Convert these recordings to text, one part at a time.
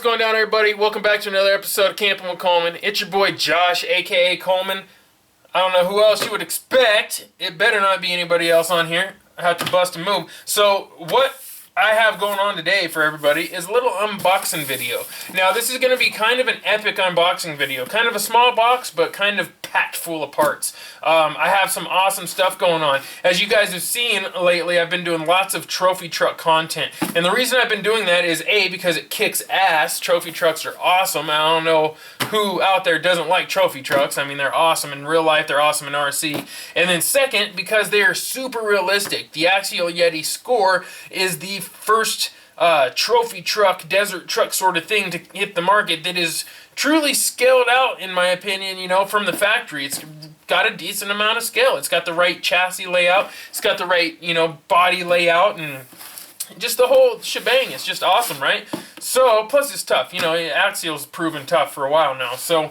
going down, everybody? Welcome back to another episode of Camping with Coleman. It's your boy Josh, aka Coleman. I don't know who else you would expect. It better not be anybody else on here. I have to bust a move. So what I have going on today for everybody is a little unboxing video. Now this is going to be kind of an epic unboxing video. Kind of a small box, but kind of packed full of parts. I have some awesome stuff going on. As you guys have seen lately, I've been doing lots of trophy truck content. And the reason I've been doing that is A, because it kicks ass. Trophy trucks are awesome. I don't know who out there doesn't like trophy trucks. I mean, they're awesome in real life. They're awesome in RC. And then second, because they are super realistic. The Axial Yeti Score is the first trophy truck, desert truck sort of thing to hit the market that is truly scaled out, in my opinion, you know, from the factory. It's got a decent amount of scale. It's got the right chassis layout. It's got the right, you know, body layout, and just the whole shebang. It's just awesome, right? So, plus it's tough. You know, Axial's proven tough for a while now. So,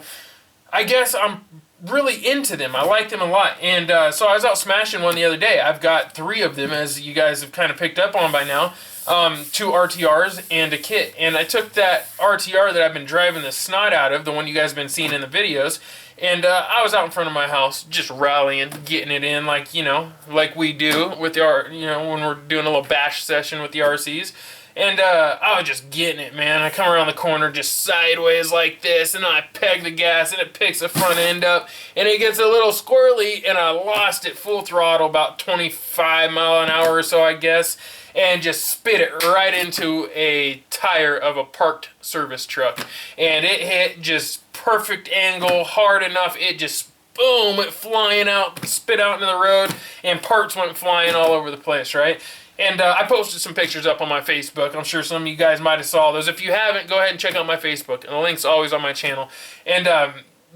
I guess I'm really into them. I like them a lot. And so I was out smashing one the other day. I've got 3 of them, as you guys have kind of picked up on by now. 2 RTRs and a kit. And I took that RTR that I've been driving the snot out of, the one you guys have been seeing in the videos, and I was out in front of my house just rallying, getting it in like, you know, like we do with the, you know, when we're doing a little bash session with the RCs. And I was just getting it, man. I come around the corner just sideways like this, and I peg the gas, and it picks the front end up, and it gets a little squirrely, and I lost it full throttle, about 25 mile an hour or so, I guess, and just spit it right into a tire of a parked service truck. And it hit just perfect angle, hard enough, it just, boom, it flying out, spit out into the road, and parts went flying all over the place, right? And I posted some pictures up on my Facebook. I'm sure some of you guys might have saw those. If you haven't, go ahead and check out my Facebook. And the link's always on my channel. And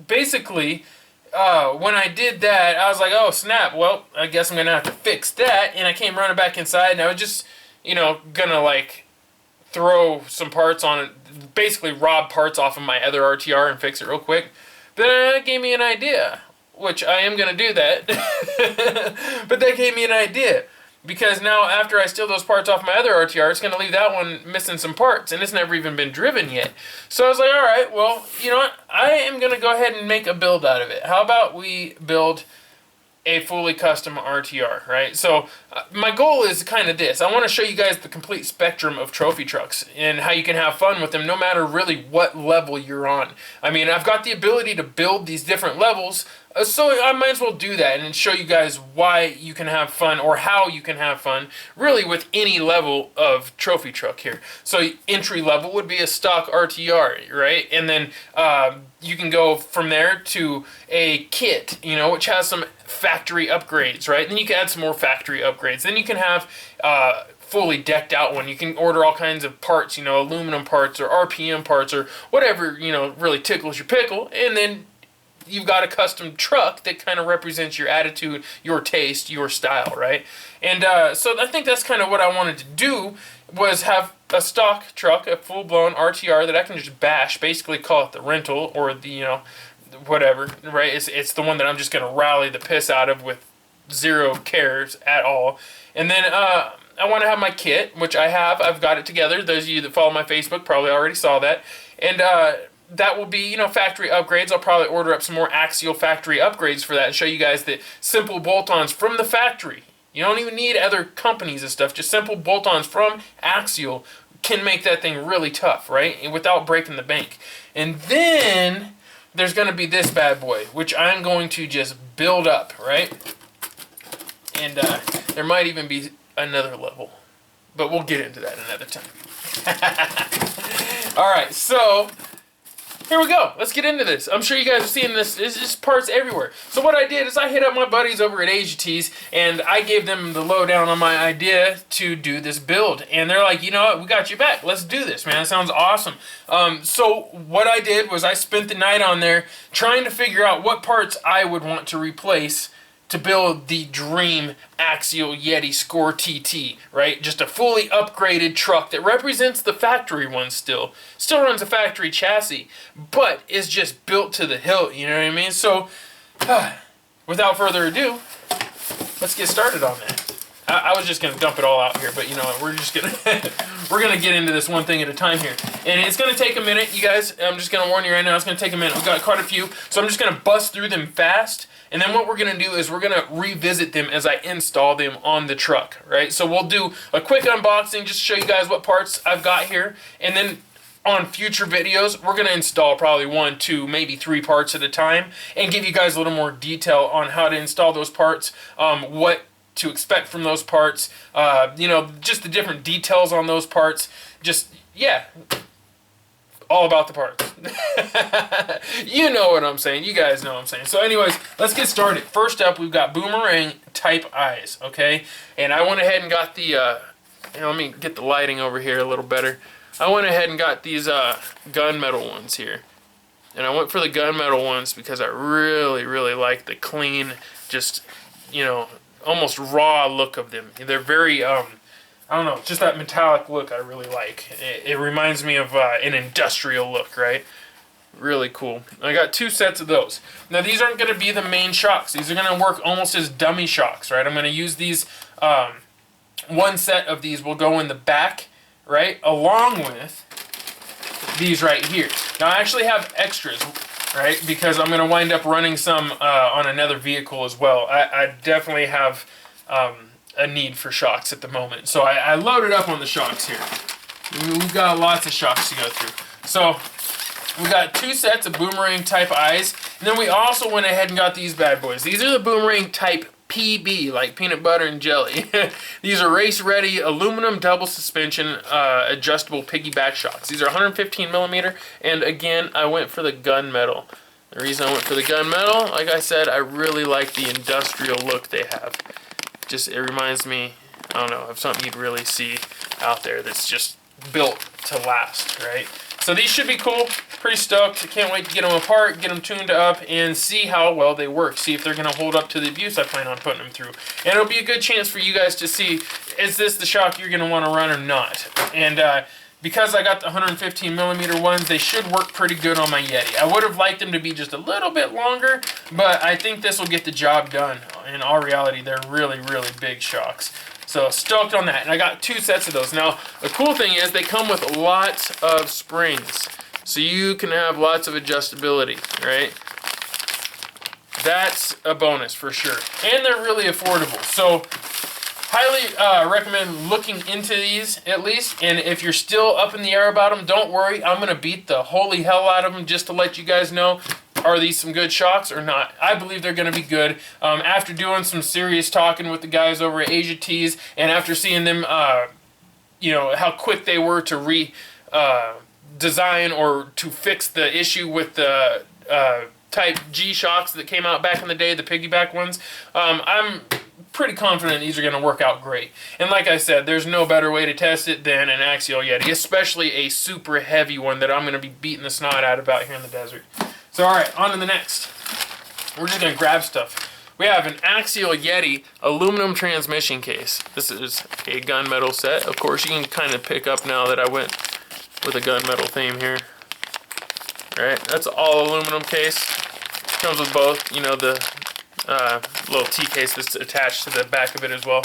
basically, when I did that, I was like, oh, snap. Well, I guess I'm going to have to fix that. And I came running back inside, and I was just, you know, going to, like, throw some parts on it. Basically, rob parts off of my other RTR and fix it real quick. But then that gave me an idea, which I am going to do that. But that gave me an idea. Because now, after I steal those parts off my other RTR, it's going to leave that one missing some parts, and it's never even been driven yet. So I was like, all right, well, you know what? I am going to go ahead and make a build out of it. How about we build a fully custom RTR, right? So my goal is kind of this. I want to show you guys the complete spectrum of trophy trucks and how you can have fun with them no matter really what level you're on. I mean, I've got the ability to build these different levels, so I might as well do that and show you guys why you can have fun, or how you can have fun, really with any level of trophy truck here. So entry level would be a stock RTR, right? And then you can go from there to a kit, you know, which has some factory upgrades, right? Then you can add some more factory upgrades. Then you can have fully decked out one. You can order all kinds of parts, you know, aluminum parts or RPM parts or whatever, you know, really tickles your pickle. And then you've got a custom truck that kind of represents your attitude, your taste, your style, right? And so I think that's kind of what I wanted to do, was have a stock truck, a full-blown RTR that I can just bash, basically call it the rental, or the, you know, whatever, right? It's the one that I'm just going to rally the piss out of with zero cares at all. And then I want to have my kit, which I have. I've got it together. Those of you that follow my Facebook probably already saw that. And that will be, you know, factory upgrades. I'll probably order up some more Axial factory upgrades for that and show you guys that simple bolt-ons from the factory. You don't even need other companies and stuff. Just simple bolt-ons from Axial can make that thing really tough, right? And without breaking the bank. And then there's going to be this bad boy, which I'm going to just build up, right? And there might even be another level. But we'll get into that another time. Alright, so here we go. Let's get into this. I'm sure you guys have seen this. There's just parts everywhere. So what I did is I hit up my buddies over at ATTIBUTION, and I gave them the lowdown on my idea to do this build. And they're like, you know what? We got you back. Let's do this, man. It sounds awesome. So what I did was I spent the night on there trying to figure out what parts I would want to replace to build the dream Axial Yeti Score TT, right? Just a fully upgraded truck that represents the factory one still. Still runs a factory chassis, but is just built to the hilt, you know what I mean? So, without further ado, let's get started on that. I was just gonna dump it all out here, but you know what? We're just gonna we're gonna get into this one thing at a time here, and it's gonna take a minute, you guys. I'm just gonna warn you right now. It's gonna take a minute. We've got quite a few, so I'm just gonna bust through them fast. And then what we're gonna do is we're gonna revisit them as I install them on the truck, right? So we'll do a quick unboxing, just to show you guys what parts I've got here, and then on future videos, we're gonna install probably 1, 2, maybe 3 parts at a time, and give you guys a little more detail on how to install those parts, what to expect from those parts, you know, just the different details on those parts. Just, yeah, all about the parts. You know what I'm saying. You guys know what I'm saying. So anyways, let's get started. First up, we've got boomerang type eyes, okay? And I went ahead and got the, you know, let me get the lighting over here a little better. I went ahead and got these gunmetal ones here. And I went for the gunmetal ones because I really, really like the clean, just, you know, almost raw look of them. They're very, I don't know, just that metallic look I really like. It reminds me of an industrial look, right? Really cool. I got 2 sets of those. Now these aren't going to be the main shocks. These are going to work almost as dummy shocks, right? I'm going to use these, 1 set of these will go in the back, right? Along with these right here. Now I actually have extras, right? Because I'm going to wind up running some on another vehicle as well. I definitely have a need for shocks at the moment. So I loaded up on the shocks here. We've got lots of shocks to go through. So we got 2 sets of boomerang type eyes. And then we also went ahead and got these bad boys. These are the boomerang type PB, like peanut butter and jelly. These are race ready aluminum double suspension adjustable piggyback shocks. These are 115 millimeter, and again, I went for the gunmetal. The reason I went for the gunmetal, like I said, I really like the industrial look they have. Just, it reminds me, I don't know, of something you'd really see out there that's just built to last, right? So these should be cool. Pretty stoked. I can't wait to get them apart, get them tuned up, and see how well they work. See if they're going to hold up to the abuse I plan on putting them through. And it'll be a good chance for you guys to see, is this the shock you're going to want to run or not? And because I got the 115 millimeter ones, they should work pretty good on my Yeti. I would have liked them to be just a little bit longer, but I think this will get the job done. In all reality, they're really, really big shocks. So stoked on that. And I got 2 sets of those. Now, the cool thing is they come with lots of springs. So you can have lots of adjustability, right? That's a bonus for sure. And they're really affordable. So highly recommend looking into these at least. And if you're still up in the air about them, don't worry. I'm going to beat the holy hell out of them just to let you guys know, are these some good shocks or not? I believe they're going to be good. After doing some serious talking with the guys over at ATTIBUTION, and after seeing them, you know, how quick they were to design or to fix the issue with the Type G shocks that came out back in the day, the piggyback ones, I'm pretty confident these are going to work out great. And like I said, there's no better way to test it than an Axial Yeti, especially a super heavy one that I'm going to be beating the snot out about here in the desert. So alright, on to the next. We're just going to grab stuff. We have an Axial Yeti aluminum transmission case. This is a gunmetal set. Of course, you can kind of pick up now that I went with a gunmetal theme here. Alright, that's all aluminum case. Comes with both, you know, the little T case that's attached to the back of it as well.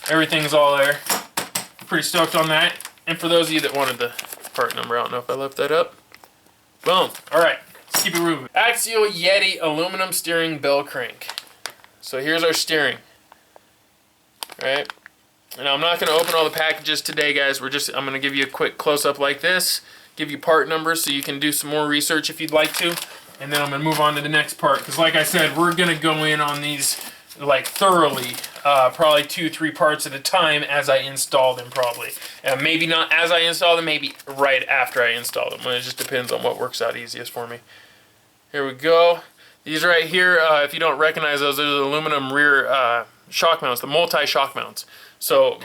Everything's all there. Pretty stoked on that. And for those of you that wanted the part number, I don't know if I left that up. Boom. Alright. Keep it moving. Axial Yeti aluminum steering bell crank. So here's our steering. Right? And I'm not going to open all the packages today, guys. I'm going to give you a quick close-up like this. Give you part numbers so you can do some more research if you'd like to. And then I'm going to move on to the next part. Because like I said, we're going to go in on these like thoroughly. Probably 2-3 parts at a time as I install them probably. Maybe not as I install them, maybe right after I install them. It just depends on what works out easiest for me. Here we go. These right here, if you don't recognize those, are the aluminum rear shock mounts, the multi-shock mounts. So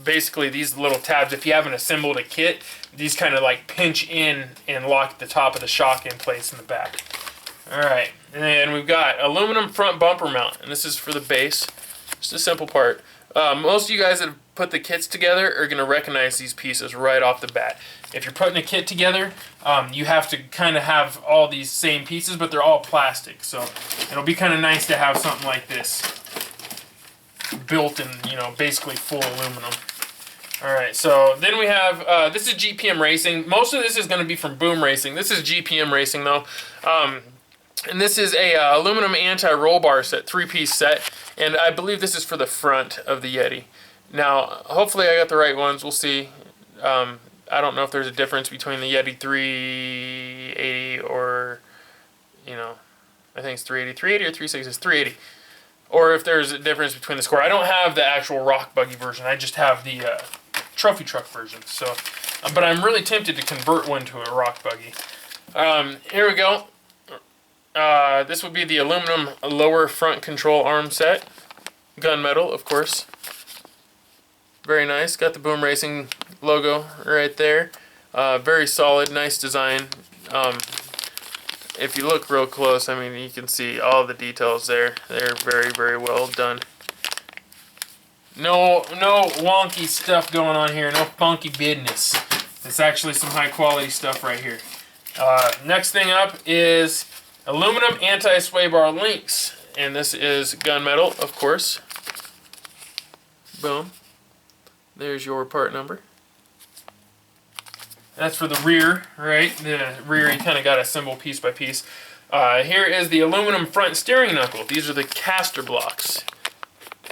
basically these little tabs, if you haven't assembled a kit, these kind of like pinch in and lock the top of the shock in place in the back. Alright, and then we've got aluminum front bumper mount, and this is for the base. Just a simple part. Most of you guys that have put the kits together are going to recognize these pieces right off the bat. If you're putting a kit together, you have to kind of have all these same pieces, but they're all plastic. So it'll be kind of nice to have something like this. built in, you know, basically full aluminum. All right, so then we have, this is GPM Racing. Most of this is going to be from Boom Racing. This is GPM Racing though. And this is a aluminum anti-roll bar set, 3-piece set. And I believe this is for the front of the Yeti. Now, hopefully I got the right ones. We'll see. I don't know if there's a difference between the Yeti 380 or, you know, I think it's 380. 380 or 360 is 380. Or if there's a difference between the score. I don't have the actual rock buggy version. I just have the trophy truck version. So, but I'm really tempted to convert one to a rock buggy. Here we go. This would be the aluminum lower front control arm set. Gunmetal, of course. Very nice. Got the Boom Racing logo right there. Very solid, nice design. If you look real close, I mean, you can see all the details there. They're very, very well done. No wonky stuff going on here. No funky business. It's actually some high quality stuff right here. Next thing up is aluminum anti-sway bar links. And this is gunmetal, of course. Boom. There's your part number. That's for the rear, right? The rear, you kind of got to assemble piece by piece. Here is the aluminum front steering knuckle. These are the caster blocks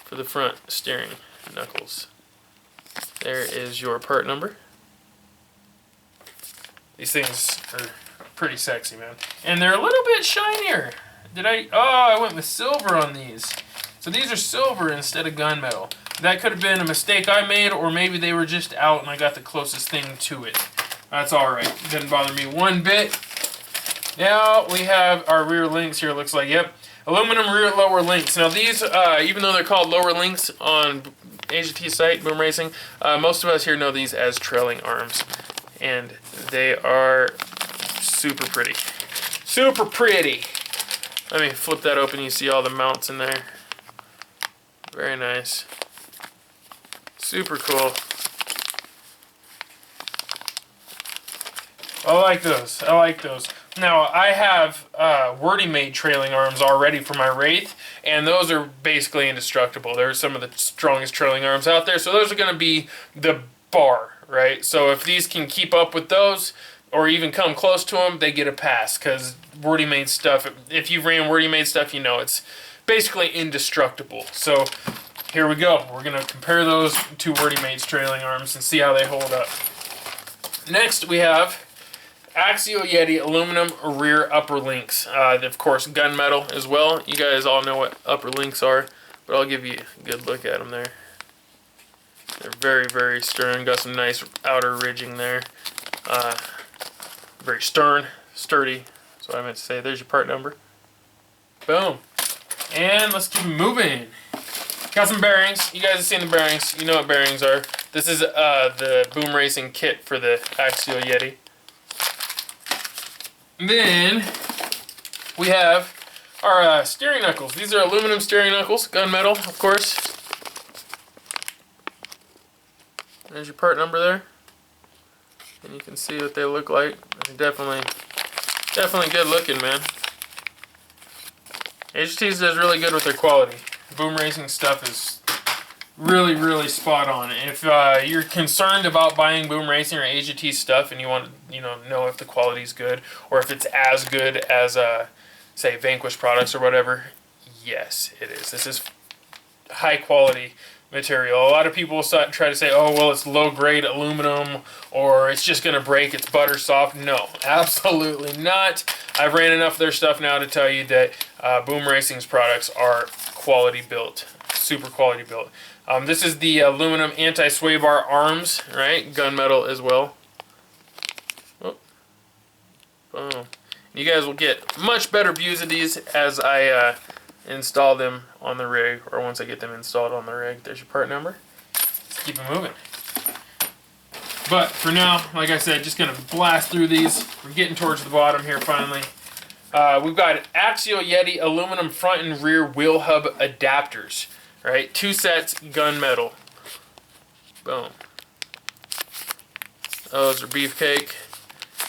for the front steering knuckles. There is your part number. These things are pretty sexy, man. And they're a little bit shinier. I went with silver on these. So these are silver instead of gunmetal. That could have been a mistake I made, or maybe they were just out and I got the closest thing to it. That's alright. Didn't bother me one bit. Now we have our rear links here, looks like. Yep. Aluminum rear lower links. Now these, even though they're called lower links on HOTT site, Boom Racing, most of us here know these as trailing arms. And they are super pretty. Super pretty! Let me flip that open, you see all the mounts in there. Very nice. Super cool. I like those. I like those. Now, I have Wordy made trailing arms already for my Wraith, and those are basically indestructible. They're some of the strongest trailing arms out there, so those are going to be the bar, right? So if these can keep up with those, or even come close to them, they get a pass, because Wordy made stuff, if you've ran Wordy made stuff, you know it's basically indestructible. So here we go. We're going to compare those to Wordy Made's trailing arms and see how they hold up. Next, we have Axial Yeti aluminum rear upper links. Of course, gunmetal as well. You guys all know what upper links are, but I'll give you a good look at them there. They're very, very stern. Got some nice outer ridging there. Very stern, sturdy. That's what I meant to say. There's your part number. Boom. And let's keep moving. Got some bearings. You guys have seen the bearings. You know what bearings are. This is the Boom Racing kit for the Axial Yeti. And then we have our steering knuckles. These are aluminum steering knuckles, gunmetal, of course. There's your part number there. And you can see what they look like. They're definitely good looking, man. HOTT's does really good with their quality. Boom Racing stuff is really, really spot on. If you're concerned about buying Boom Racing or HOTT stuff and you want to, know if the quality's good or if it's as good as, say, Vanquish products or whatever, yes, it is. This is high quality material. A lot of people try to say, oh, well, it's low-grade aluminum or it's just going to break, it's butter soft. No, absolutely not. I've ran enough of their stuff now to tell you that Boom Racing's products are quality built, super quality built. This is the aluminum anti-sway bar arms, right? Gunmetal as well. Oh. Boom. You guys will get much better views of these as I install them on the rig, or once I get them installed on the rig. There's your part number. Let's keep it moving. But for now, like I said, just going to blast through these. We're getting towards the bottom here finally. We've got Axial Yeti aluminum front and rear wheel hub adapters. Right, 2 sets, gunmetal. Boom. Those are beefcake.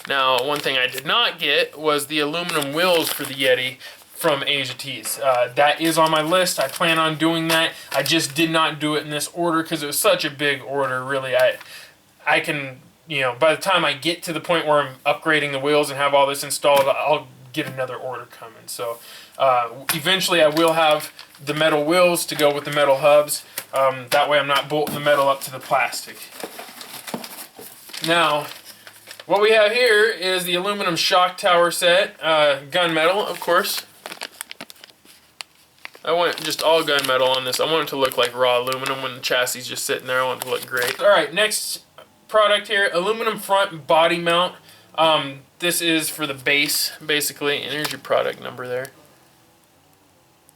Now, one thing I did not get was the aluminum wheels for the Yeti from Asia Tees. That is on my list. I plan on doing that. I just did not do it in this order because it was such a big order. Really, I can, you know, by the time I get to the point where I'm upgrading the wheels and have all this installed, I'll get another order coming. So eventually I will have the metal wheels to go with the metal hubs. That way I'm not bolting the metal up to the plastic. Now, what we have here is the aluminum shock tower set, gunmetal, of course. I went just all gunmetal on this. I want it to look like raw aluminum when the chassis is just sitting there. I want it to look great. Alright, next product here, aluminum front body mount. This is for the base, basically, and here's your product number there.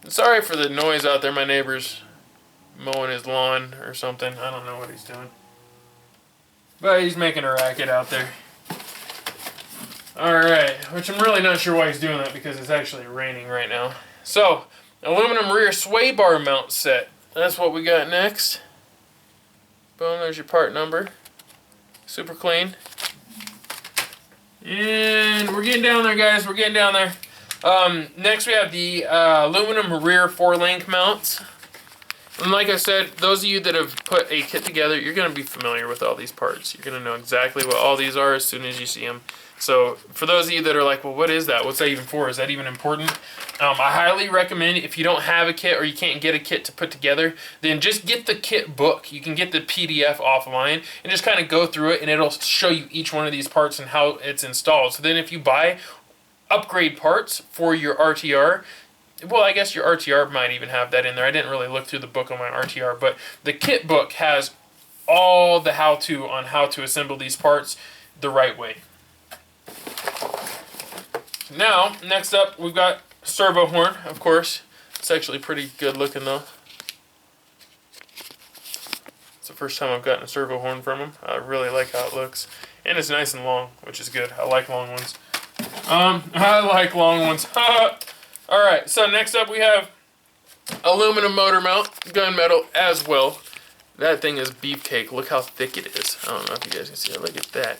Sorry for the noise out there. My neighbor's mowing his lawn or something. I don't know what he's doing. But he's making a racket out there. Alright, which I'm really not sure why he's doing that because it's actually raining right now. So, aluminum rear sway bar mount set. That's what we got next. Boom, there's your part number. Super clean. And we're getting down there, guys. We're getting down there. Next we have the aluminum rear 4-link mounts. And like I said, those of you that have put a kit together, you're going to be familiar with all these parts. You're going to know exactly what all these are as soon as you see them. So for those of you that are like, well, what is that? What's that even for? Is that even important? I highly recommend, if you don't have a kit or you can't get a kit to put together, then just get the kit book. You can get the PDF offline and just kind of go through it, and it'll show you each one of these parts and how it's installed. So then if you buy upgrade parts for your RTR, well, I guess your RTR might even have that in there. I didn't really look through the book on my RTR, but the kit book has all the how-to on how to assemble these parts the right way. Now, next up, we've got servo horn, of course. It's actually pretty good looking, though. It's the first time I've gotten a servo horn from him. I really like how it looks. And it's nice and long, which is good. I like long ones. I like long ones. Alright, so next up we have aluminum motor mount, gunmetal as well. That thing is beefcake. Look how thick it is. I don't know if you guys can see it. Look at that.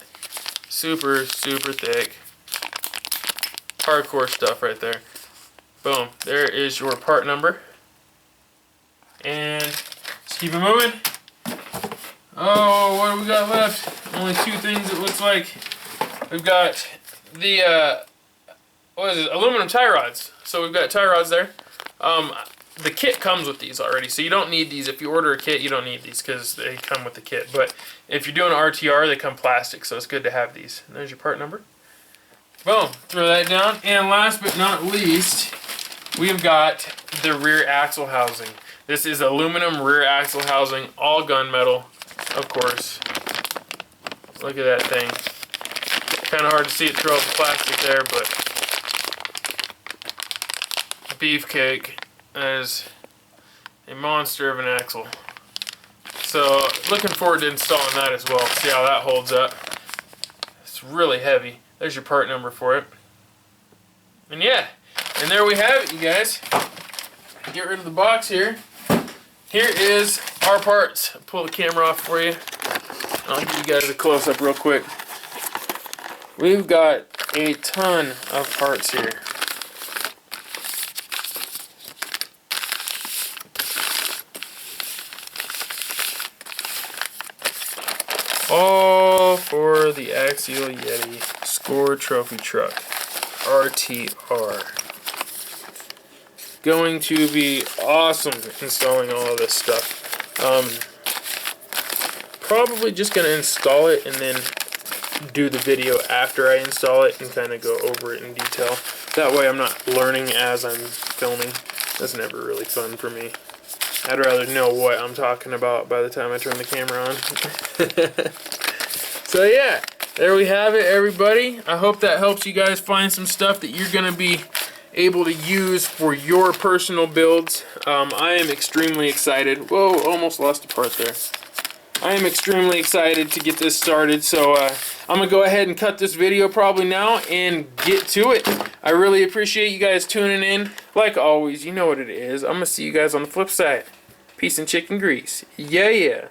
Super, super thick. Hardcore stuff right there. Boom. There is your part number. And let's keep it moving. Oh, what do we got left? Only two things it looks like. We've got the, what is it? Aluminum tie rods. So we've got tie rods there. The kit comes with these already, so you don't need these. If you order a kit, you don't need these because they come with the kit. But if you're doing RTR, they come plastic, so it's good to have these. And there's your part number. Boom, throw that down. And last but not least, we've got the rear axle housing. This is aluminum rear axle housing, all gunmetal, of course. Look at that thing. Kind of hard to see it through all the plastic there, but beefcake. That is a monster of an axle. So, looking forward to installing that as well. See how that holds up. It's really heavy. There's your part number for it. And yeah, and there we have it, you guys. Get rid of the box here. Here is our parts. I'll pull the camera off for you. I'll give you guys a close-up real quick. We've got a ton of parts here. All for the Axial Yeti Score Trophy Truck RTR. Going to be awesome installing all of this stuff. Probably just going to install it and then do the video after I install it and kind of go over it in detail. That way I'm not learning as I'm filming. That's never really fun for me. I'd rather know what I'm talking about by the time I turn the camera on. So yeah, there we have it, everybody. I hope that helps you guys find some stuff that you're going to be able to use for your personal builds. I am extremely excited. Whoa, almost lost a part there. I am extremely excited to get this started, so I'm going to go ahead and cut this video probably now and get to it. I really appreciate you guys tuning in. Like always, you know what it is. I'm going to see you guys on the flip side. Peace and chicken grease. Yeah, yeah.